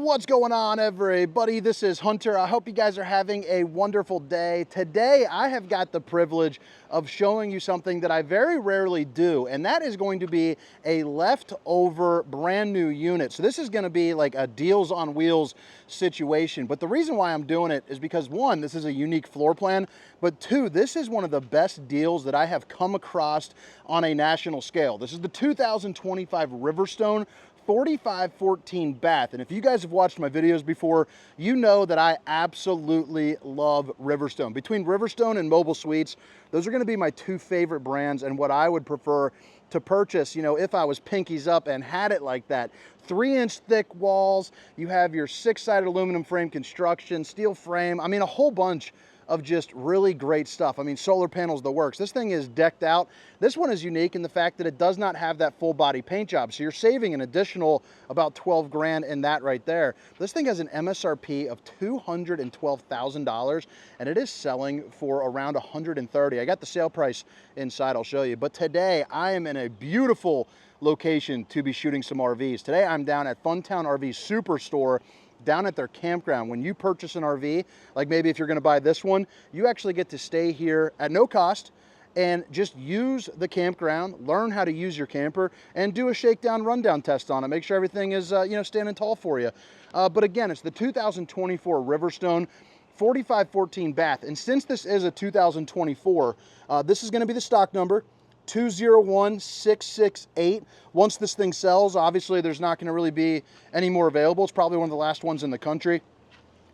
What's going on, everybody? This is Hunter. I hope you guys are having a wonderful day. Today, I have got the privilege of showing you something that I very rarely do, and that is going to be a leftover brand new unit. So this is going to be like a deals on wheels situation. But the reason why I'm doing it is because, one, this is a unique floor plan, but two, this is one of the best deals that I have come across on a national scale. This is the 2025 Riverstone 4514BATH. And if you guys have watched my videos before, you know that I absolutely love Riverstone. Between Riverstone and Mobile Suites, those are going to be my two favorite brands and what I would prefer to purchase, you know, if I was pinkies up and had it like that. 3-inch thick walls, you have your 6-sided aluminum frame construction, steel frame, I mean a whole bunch of just really great stuff. I mean, solar panels, the works. This thing is decked out. This one is unique in the fact that it does not have that full body paint job. So you're saving an additional about 12 grand in that right there. This thing has an MSRP of $212,000 and it is selling for around 130. I got the sale price inside, I'll show you. But today I am in a beautiful location to be shooting some RVs. Today I'm down at Funtown RV Superstore down at their campground. When you purchase an RV, like maybe if you're gonna buy this one, you actually get to stay here at no cost and just use the campground, learn how to use your camper, and do a shakedown rundown test on it. Make sure everything is you know, standing tall for you. But again, it's the 2024 Riverstone 4514BATH. And since this is a 2024, this is gonna be the stock number. 201668. Once this thing sells, obviously there's not going to really be any more available. It's probably one of the last ones in the country,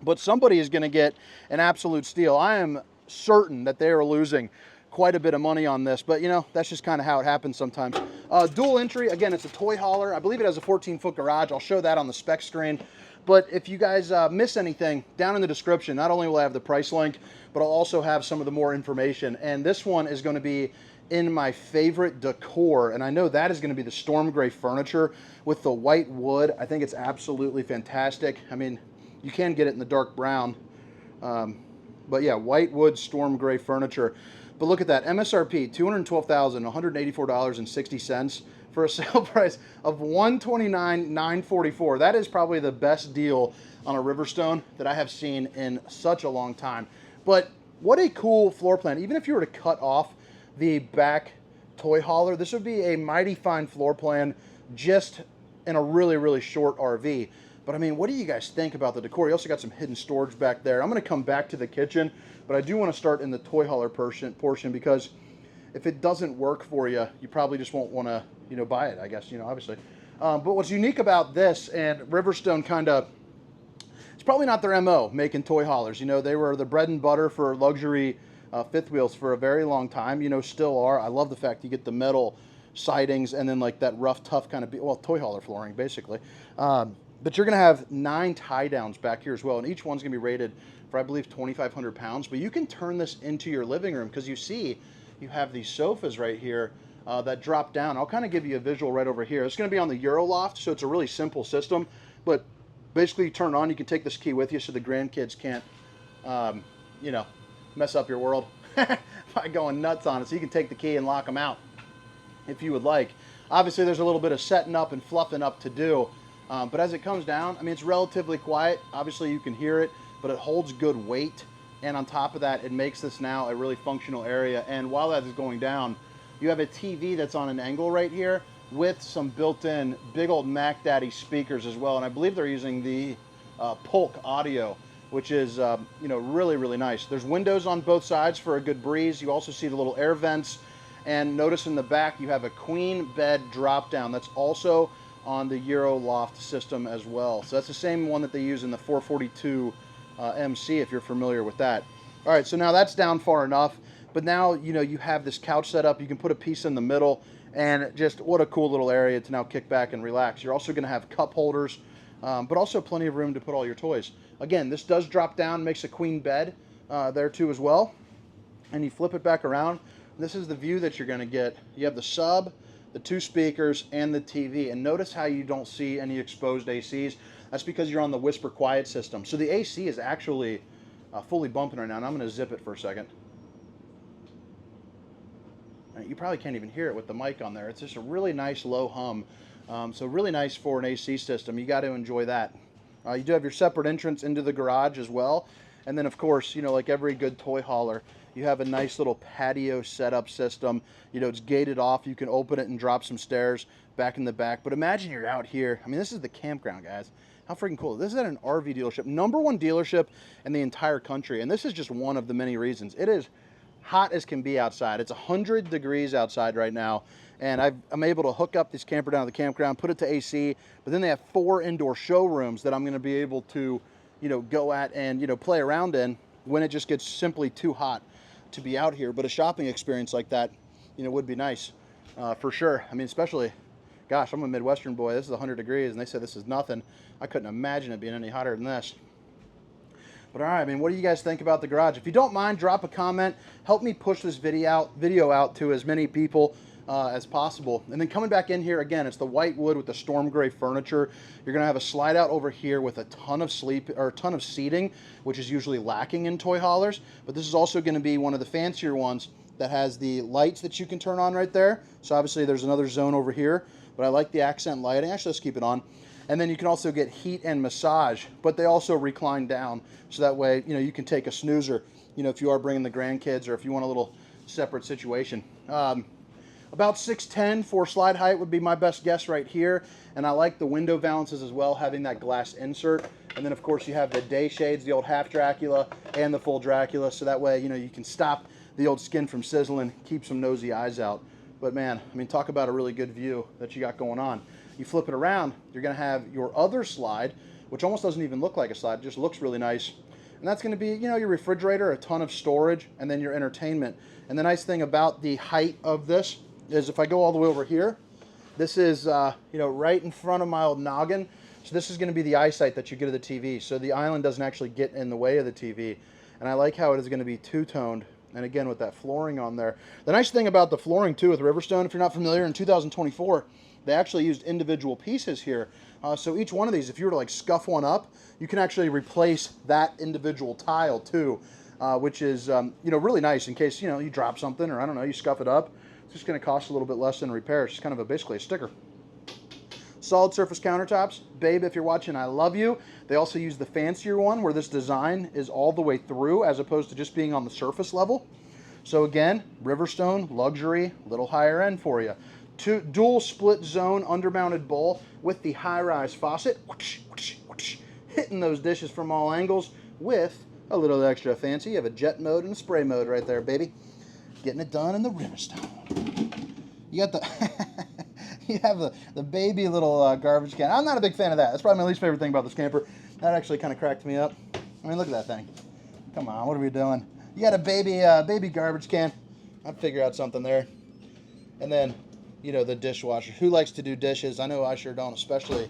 but somebody is going to get an absolute steal. I am certain that they are losing quite a bit of money on this, but you know, that's just kind of how it happens sometimes. Dual entry, again, it's a Toyhauler. I believe it has a 14-foot garage. I'll show that on the spec screen. But if you guys miss anything, down in the description, not only will I have the price link, but I'll also have some of the more information. And this one is going to be in my favorite decor, and I know that is going to be the storm gray furniture with the white wood. I think it's absolutely fantastic. I mean, you can get it in the dark brown, but yeah, white wood storm gray furniture. But look at that, MSRP $212,184.60 for a sale price of $129,944. That is probably the best deal on a Riverstone that I have seen in such a long time. But what a cool floor plan. Even if you were to cut off the back Toyhauler, this would be a mighty fine floor plan just in a really, really short RV. But I mean, what do you guys think about the decor? You also got some hidden storage back there. I'm going to come back to the kitchen, but I do want to start in the Toyhauler portion because if it doesn't work for you, you probably just won't want to, you know, buy it, I guess, you know, obviously. But what's unique about this, and Riverstone kind of, it's probably not their MO making Toyhaulers. You know, they were the bread and butter for luxury fifth wheels for a very long time, you know, still are. I love the fact you get the metal sidings and then like that rough, tough kind of, well, Toyhauler flooring basically. But you're gonna have 9 tie downs back here as well, and each one's gonna be rated for, I believe, 2,500 pounds. But you can turn this into your living room because you see you have these sofas right here that drop down. I'll kind of give you a visual right over here. It's gonna be on the Euro loft, so it's a really simple system, but basically you turn it on, you can take this key with you so the grandkids can't, you know, mess up your world by going nuts on it. So you can take the key and lock them out if you would like. Obviously there's a little bit of setting up and fluffing up to do, but as it comes down, I mean, it's relatively quiet. Obviously you can hear it, but it holds good weight, and on top of that, it makes this now a really functional area. And while that is going down, you have a TV that's on an angle right here with some built-in big old Mac Daddy speakers as well, and I believe they're using the Polk audio, which is, you know, really, really nice. There's windows on both sides for a good breeze. You also see the little air vents, and notice in the back you have a queen bed drop down that's also on the Euro loft system as well. So that's the same one that they use in the 442 MC, if you're familiar with that. All right, so now that's down far enough, but now, you know, you have this couch set up. You can put a piece in the middle, and just what a cool little area to now kick back and relax. You're also gonna have cup holders, but also plenty of room to put all your toys. Again, this does drop down, makes a queen bed there too as well. And you flip it back around. This is the view that you're gonna get. You have the sub, the 2 speakers, and the TV. And notice how you don't see any exposed ACs. That's because you're on the whisper quiet system. So the AC is actually fully bumping right now, and I'm gonna zip it for a second. You probably can't even hear it with the mic on there. It's just a really nice low hum. So really nice for an AC system. You got to enjoy that. You do have your separate entrance into the garage as well. And then, of course, you know, like every good toy hauler, you have a nice little patio setup system. You know, it's gated off. You can open it and drop some stairs back in the back. But imagine you're out here. I mean, this is the campground, guys. How freaking cool. This is at an RV dealership. #1 dealership in the entire country. And this is just one of the many reasons. It is hot as can be outside. It's 100 degrees outside right now. And I'm able to hook up this camper down to the campground, put it to AC. But then they have 4 indoor showrooms that I'm going to be able to, you know, go at and, you know, play around in when it just gets simply too hot to be out here. But a shopping experience like that, you know, would be nice for sure. I mean, especially, gosh, I'm a Midwestern boy. This is 100 degrees and they said this is nothing. I couldn't imagine it being any hotter than this. But all right, I mean, what do you guys think about the garage? If you don't mind, drop a comment. Help me push this video out to as many people as possible. And then coming back in here, again, it's the white wood with the storm gray furniture. You're gonna have a slide out over here with a ton of seating, which is usually lacking in toy haulers. But this is also gonna be one of the fancier ones that has the lights that you can turn on right there. So obviously there's another zone over here, but I like the accent lighting. Actually, let's keep it on. And then you can also get heat and massage, but they also recline down. So that way, you know, you can take a snoozer, you know, if you are bringing the grandkids or if you want a little separate situation. About 6'10" for slide height would be my best guess right here. And I like the window valances as well, having that glass insert. And then of course you have the day shades, the old half Dracula and the full Dracula. So that way, you know, you can stop the old skin from sizzling, keep some nosy eyes out. But man, I mean, talk about a really good view that you got going on. You flip it around, you're gonna have your other slide, which almost doesn't even look like a slide, it just looks really nice. And that's gonna be, you know, your refrigerator, a ton of storage, and then your entertainment. And the nice thing about the height of this is if I go all the way over here, this is, you know, right in front of my old noggin. So this is gonna be the eyesight that you get of the TV. So the island doesn't actually get in the way of the TV. And I like how it is gonna be two-toned. And again, with that flooring on there. The nice thing about the flooring too with Riverstone, if you're not familiar, in 2024, they actually used individual pieces here. So each one of these, if you were to like scuff one up, you can actually replace that individual tile too, which is, you know, really nice in case, you know, you drop something or I don't know, you scuff it up. It's just gonna cost a little bit less than repair. It's just kind of basically a sticker. Solid surface countertops. Babe, if you're watching, I love you. They also use the fancier one where this design is all the way through as opposed to just being on the surface level. So again, Riverstone, luxury, little higher end for you. Dual split zone undermounted bowl with the high-rise faucet, whoosh, whoosh, whoosh, hitting those dishes from all angles with a little extra fancy. You have a jet mode and a spray mode right there, baby. Getting it done in the Riverstone. You got the you have the baby little garbage can. I'm not a big fan of that. That's probably my least favorite thing about this camper. That actually kind of cracked me up. I mean, look at that thing. Come on, what are we doing? You got a baby garbage can. I'd figure out something there. And then, you know, the dishwasher. Who likes to do dishes? I know I sure don't, especially,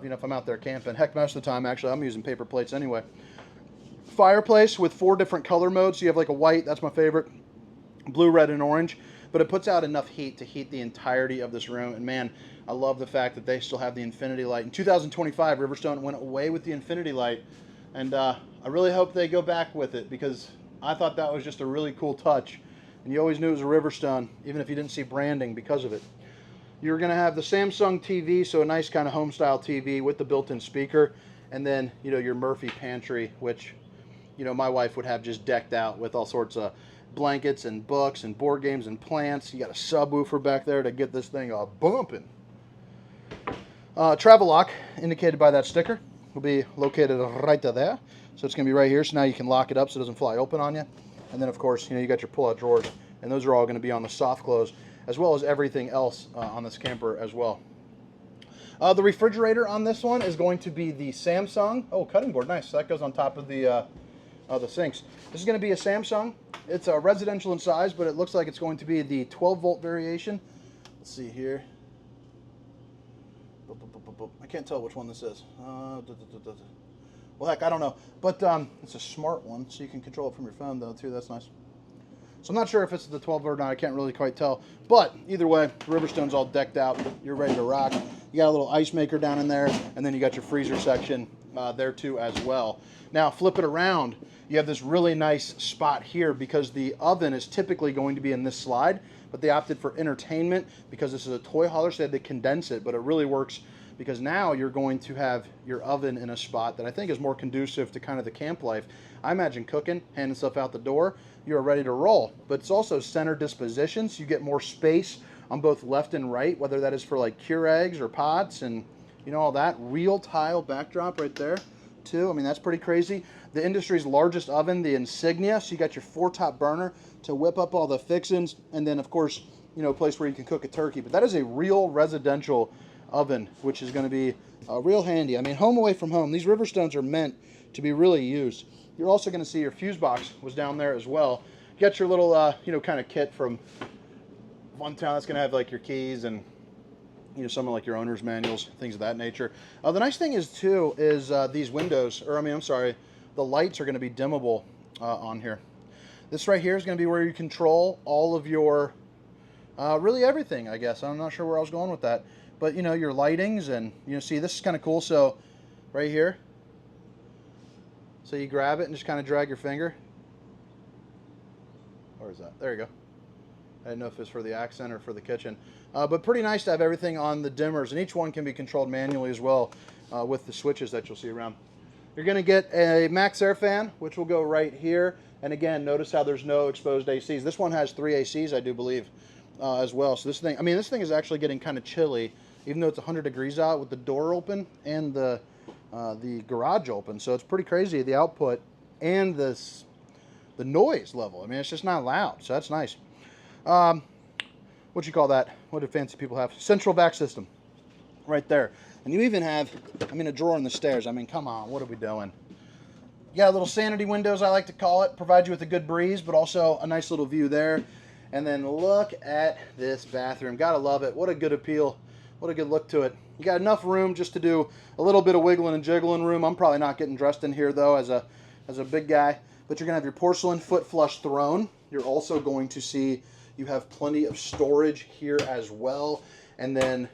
you know, if I'm out there camping. Heck, most of the time, actually, I'm using paper plates anyway. Fireplace with 4 different color modes. So you have like a white, that's my favorite, blue, red, and orange. But it puts out enough heat to heat the entirety of this room. And man, I love the fact that they still have the infinity light. In 2025, Riverstone went away with the infinity light. And I really hope they go back with it because I thought that was just a really cool touch. And you always knew it was a Riverstone, even if you didn't see branding because of it. You're going to have the Samsung TV, so a nice kind of home-style TV with the built-in speaker. And then, you know, your Murphy pantry, which, you know, my wife would have just decked out with all sorts of blankets and books and board games and plants. You got a subwoofer back there to get this thing bumping. Travel lock, indicated by that sticker, will be located right there. So it's going to be right here. So now you can lock it up so it doesn't fly open on you. And then, of course, you know, you got your pull-out drawers. And those are all going to be on the soft close, as well as everything else on this camper as well. The refrigerator on this one is going to be the Samsung. Oh, cutting board, nice. So that goes on top of the sinks. This is going to be a Samsung. It's a residential in size, but it looks like it's going to be the 12-volt variation. Let's see here. I can't tell which one this is. Well, heck, I don't know. But it's a smart one, so you can control it from your phone, though, too. That's nice. So I'm not sure if it's the 12 volt or not. I can't really quite tell. But either way, Riverstone's all decked out. You're ready to rock. You got a little ice maker down in there, and then you got your freezer section there, too, as well. Now, flip it around. You have this really nice spot here because the oven is typically going to be in this slide, but they opted for entertainment because this is a toy hauler, so they had to condense it, but it really works because now you're going to have your oven in a spot that I think is more conducive to kind of the camp life. I imagine cooking, handing stuff out the door, you're ready to roll. But it's also center disposition, so you get more space on both left and right, whether that is for like Keurigs or pots and you know all that. Real tile backdrop right there too. I mean, that's pretty crazy. The industry's largest oven, the Insignia, so you got your 4-top burner to whip up all the fixings, and then of course, you know, a place where you can cook a turkey. But that is a real residential oven, which is going to be real handy. I mean, home away from home, these Riverstones are meant to be really used. You're also going to see your fuse box was down there as well. You got your little, you know, kind of kit from One Town that's going to have like your keys and, you know, some of like your owner's manuals, things of that nature. The nice thing is too, is these windows, or I mean, I'm sorry, the lights are going to be dimmable on here. This right here is going to be where you control all of your, really everything, I guess. I'm not sure where I was going with that. But, you know, your lightings and, you know, see, this is kind of cool. So, right here. So you grab it and just kind of drag your finger. Where is that? There you go. I didn't know if it's for the accent or for the kitchen. But pretty nice to have everything on the dimmers. And each one can be controlled manually as well with the switches that you'll see around. You're going to get a max air fan, which will go right here. And again, notice how there's no exposed ACs. This one has 3 ACs, I do believe, as well. So this thing, I mean, this thing is actually getting kind of chilly, even though it's 100 degrees out with the door open and the garage open. So it's pretty crazy, the output and the noise level. I mean, it's just not loud, so that's nice. What you call that? What do fancy people have? Central vac system right there. And you even have, I mean, a drawer in the stairs. I mean, come on, what are we doing? You got little sanity windows, I like to call it. Provide you with a good breeze, but also a nice little view there. And then look at this bathroom. Gotta love it. What a good appeal. What a good look to it. You got enough room just to do a little bit of wiggling and jiggling room. I'm probably not getting dressed in here though as a big guy. But you're gonna have your porcelain foot flush throne. You're also going to see you have plenty of storage here as well. And then,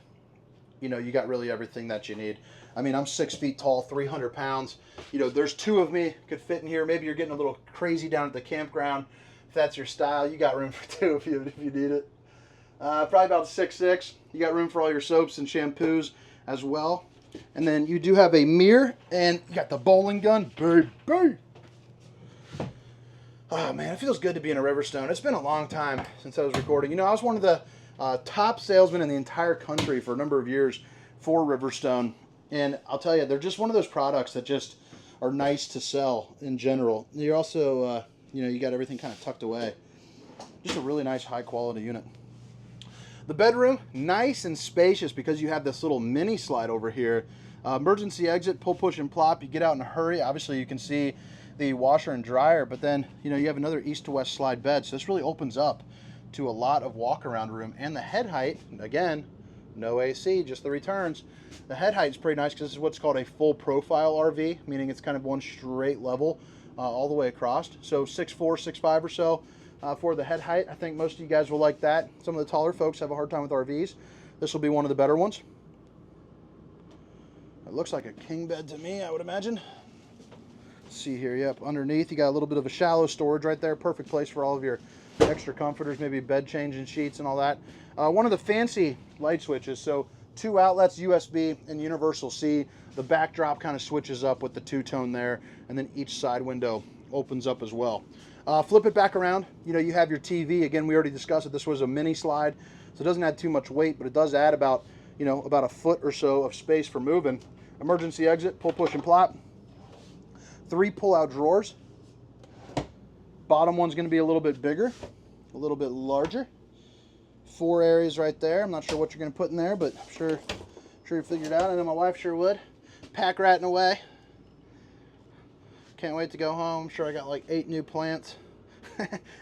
you know, you got really everything that you need. I mean, I'm 6 feet tall, 300 pounds. You know, there's 2 of me could fit in here. Maybe you're getting a little crazy down at the campground. If that's your style, you got room for 2 if you need it. Probably about 6'6". You got room for all your soaps and shampoos as well. And then you do have a mirror, and you got the bowling gun, baby. Oh man, it feels good to be in a Riverstone. It's been a long time since I was recording. You know, I was one of the top salesmen in the entire country for a number of years for Riverstone. And I'll tell you, they're just one of those products that just are nice to sell in general. You're also, you know, you got everything kind of tucked away. Just a really nice, high quality unit. The bedroom, nice and spacious because you have this little mini slide over here. Emergency exit, pull, push, and plop. You get out in a hurry. Obviously, you can see the washer and dryer, but then, you know, you have another east to west slide bed. So this really opens up to a lot of walk around room. And the head height, again, no AC, just the returns. The head height is pretty nice because this is what's called a full profile RV, meaning it's kind of one straight level all the way across. So 6'4", 6'5" or so for the head height. I think most of you guys will like that. Some of the taller folks have a hard time with RVs. This will be one of the better ones. It looks like a king bed to me, I would imagine. Let's see here, yep, underneath you got a little bit of a shallow storage right there. Perfect place for all of your extra comforters, maybe bed changing sheets and all that. One of the fancy light switches, so 2 outlets, USB and universal C. The backdrop kind of switches up with the 2-tone there, and then each side window opens up as well. Flip it back around. You know, you have your TV. Again, we already discussed it. This was a mini slide, so it doesn't add too much weight, but it does add about, you know, about a foot or so of space for moving. Emergency exit, pull, push, and plop. 3 pull-out drawers. Bottom one's going to be a little bit bigger, a little bit larger. 4 areas right there. I'm not sure what you're going to put in there, but I'm sure you figured it out. I know my wife sure would. Pack ratting away. Can't wait to go home. I'm sure I got like 8 new plants.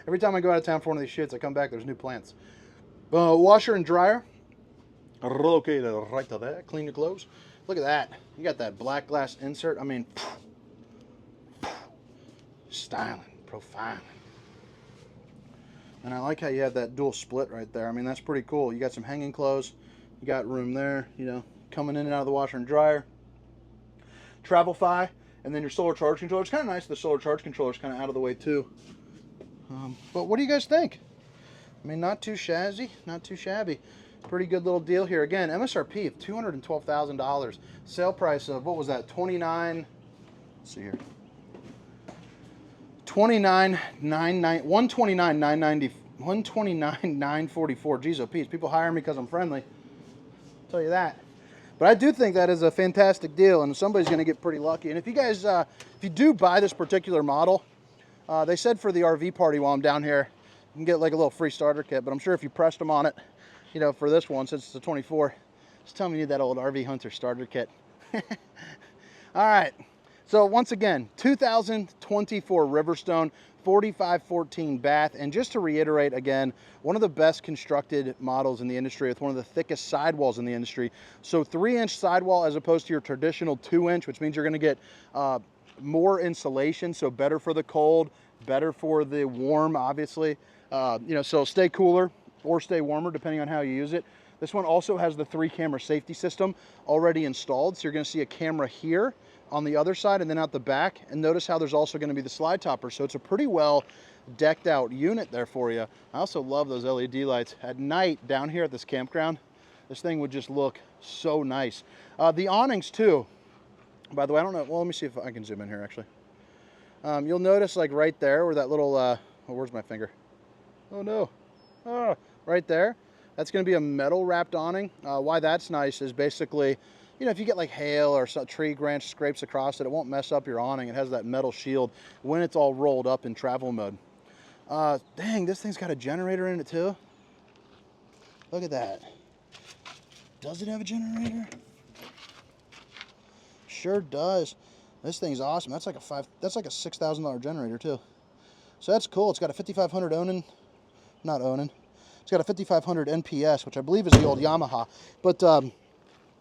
Every time I go out of town for one of these shoots, I come back, there's new plants. Washer and dryer. Located right to there. Clean your clothes. Look at that. You got that black glass insert. I mean, styling, profiling. And I like how you have that dual split right there. I mean, that's pretty cool. You got some hanging clothes. You got room there, you know, coming in and out of the washer and dryer. Travel-Fi, and then your solar charge controller. It's kind of nice the solar charge controller is kind of out of the way too. But what do you guys think? I mean, not too shazzy, not too shabby. Pretty good little deal here. Again, MSRP of $212,000. Sale price of, what was that, 29, let's see here. 129,944. Geez, oh, Pete, people hire me because I'm friendly. I'll tell you that. But I do think that is a fantastic deal, and somebody's going to get pretty lucky. And if you guys, if you do buy this particular model, they said for the RV party while I'm down here, you can get like a little free starter kit. But I'm sure if you pressed them on it, you know, for this one, since it's a 24, just tell me you need that old RV Hunter starter kit. All right. So once again, 2024 Riverstone 4514 bath. And just to reiterate again, one of the best constructed models in the industry with one of the thickest sidewalls in the industry. So 3-inch sidewall as opposed to your traditional 2-inch, which means you're going to get more insulation. So better for the cold, better for the warm, obviously. You know, so stay cooler or stay warmer depending on how you use it. This one also has the 3-camera safety system already installed. So you're going to see a camera here on the other side and then out the back, and notice how there's also going to be the slide topper. So it's a pretty well decked out unit there for you. I also love those LED lights at night down here at this campground. This thing would just look so nice. The awnings too, by the way, I don't know, well, let me see if I can zoom in here actually. You'll notice like right there where that little oh, where's my finger? Oh no. Oh, right there, that's going to be a metal wrapped awning. Why that's nice is basically, you know, if you get like hail or some tree branch scrapes across it, it won't mess up your awning. It has that metal shield when it's all rolled up in travel mode. Dang, this thing's got a generator in it too. Look at that. Does it have a generator? Sure does. This thing's awesome. That's like a $6,000 generator too. So that's cool. It's got a 5500 Onan, not Onan. It's got a 5500 NPS, which I believe is the old Yamaha. But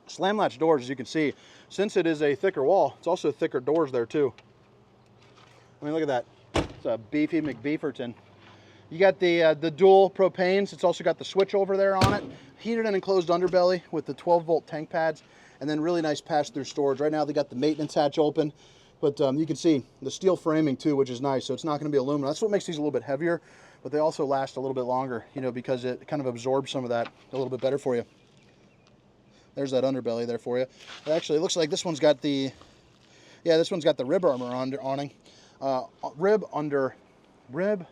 slam latch doors, as you can see, since it is a thicker wall, it's also thicker doors there too. I mean, look at that. It's a beefy McBeeferton. You got the dual propanes. It's also got the switch over there on it. Heated and enclosed underbelly with the 12-volt tank pads, and then really nice pass-through storage. Right now they got the maintenance hatch open, but you can see the steel framing too, which is nice. So it's not going to be aluminum. That's what makes these a little bit heavier, but they also last a little bit longer, you know, because it kind of absorbs some of that a little bit better for you. There's that underbelly there for you. Actually, it looks like this one's got the, yeah, this one's got the rib armor awning. Rib armor. Basically,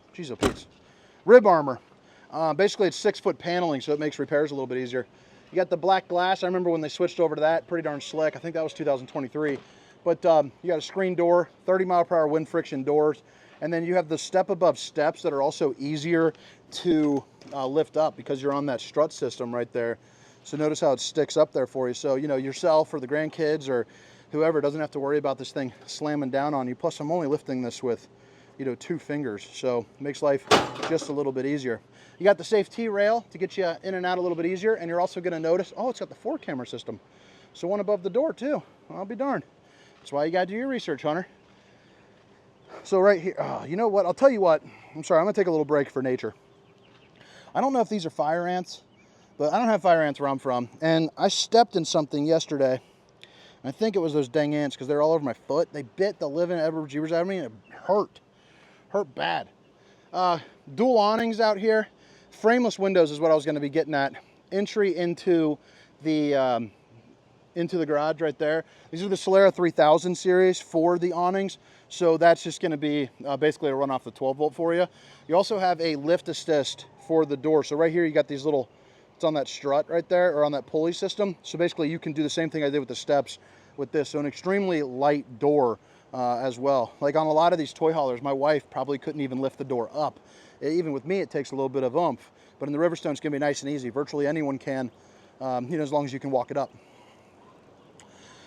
it's 6-foot paneling, so it makes repairs a little bit easier. You got the black glass. I remember when they switched over to that, pretty darn slick. I think that was 2023. But you got a screen door, 30-mile-per-hour wind friction doors, and then you have the step above steps that are also easier to lift up because you're on that strut system right there. So notice how it sticks up there for you. So, you know, yourself or the grandkids or whoever doesn't have to worry about this thing slamming down on you. Plus, I'm only lifting this with, you know, 2 fingers. So it makes life just a little bit easier. You got the safety rail to get you in and out a little bit easier. And you're also going to notice, oh, it's got the 4-camera system. So one above the door too. I'll be darned. That's why you got to do your research, Hunter. So right here, oh, you know what? I'll tell you what. I'm sorry, I'm going to take a little break for nature. I don't know if these are fire ants, but I don't have fire ants where I'm from. And I stepped in something yesterday. And I think it was those dang ants because they're all over my foot. They bit the living ever jeebers out of me and it hurt. Hurt bad. Dual awnings out here. Frameless windows is what I was going to be getting at. Entry into the garage right there. These are the Solera 3000 series for the awnings. So that's just going to be basically a run off the 12-volt for you. You also have a lift assist for the door. So right here you got these little, it's on that strut right there, or on that pulley system. So basically you can do the same thing I did with the steps with this. So an extremely light door as well. Like on a lot of these toy haulers, my wife probably couldn't even lift the door up. Even with me, it takes a little bit of oomph. But in the Riverstone, it's going to be nice and easy. Virtually anyone can, you know, as long as you can walk it up.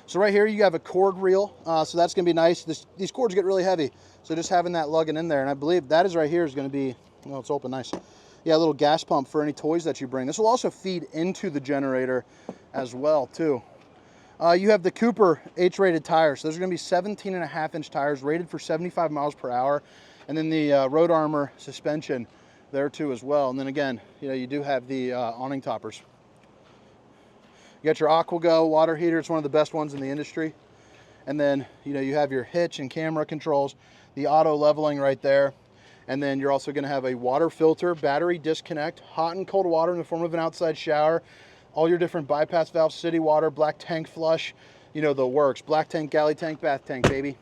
So right here you have a cord reel, so that's going to be nice. These cords get really heavy, so just having that lugging in there, and I believe that is right here is going to be, well, it's open nice. Yeah, a little gas pump for any toys that you bring. This will also feed into the generator as well too. You have the Cooper H-rated tires. So those are going to be 17.5-inch tires rated for 75 miles per hour, and then the Road Armor suspension there too as well. And then again, you know, you do have the awning toppers. You got your AquaGo water heater. It's one of the best ones in the industry. And then, you know, you have your hitch and camera controls, the auto leveling right there. And then you're also going to have a water filter, battery disconnect, hot and cold water in the form of an outside shower, all your different bypass valves, city water, black tank flush, you know, the works. Black tank, galley tank, bath tank, baby.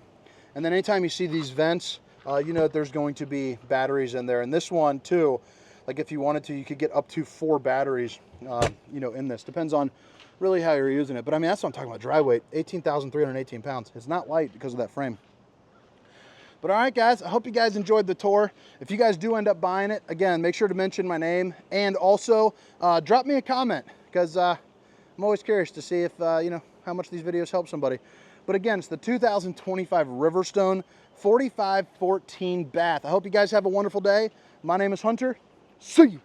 And then anytime you see these vents, you know that there's going to be batteries in there. And this one too, like if you wanted to, you could get up to 4 batteries, you know, in this. Depends on really how you're using it. But I mean, that's what I'm talking about, dry weight, 18,318 pounds. It's not light because of that frame. But all right, guys, I hope you guys enjoyed the tour. If you guys do end up buying it, again, make sure to mention my name. And also, drop me a comment, because I'm always curious to see if, you know, how much these videos help somebody. But again, it's the 2025 Riverstone 4514BATH. I hope you guys have a wonderful day. My name is Hunter. See you.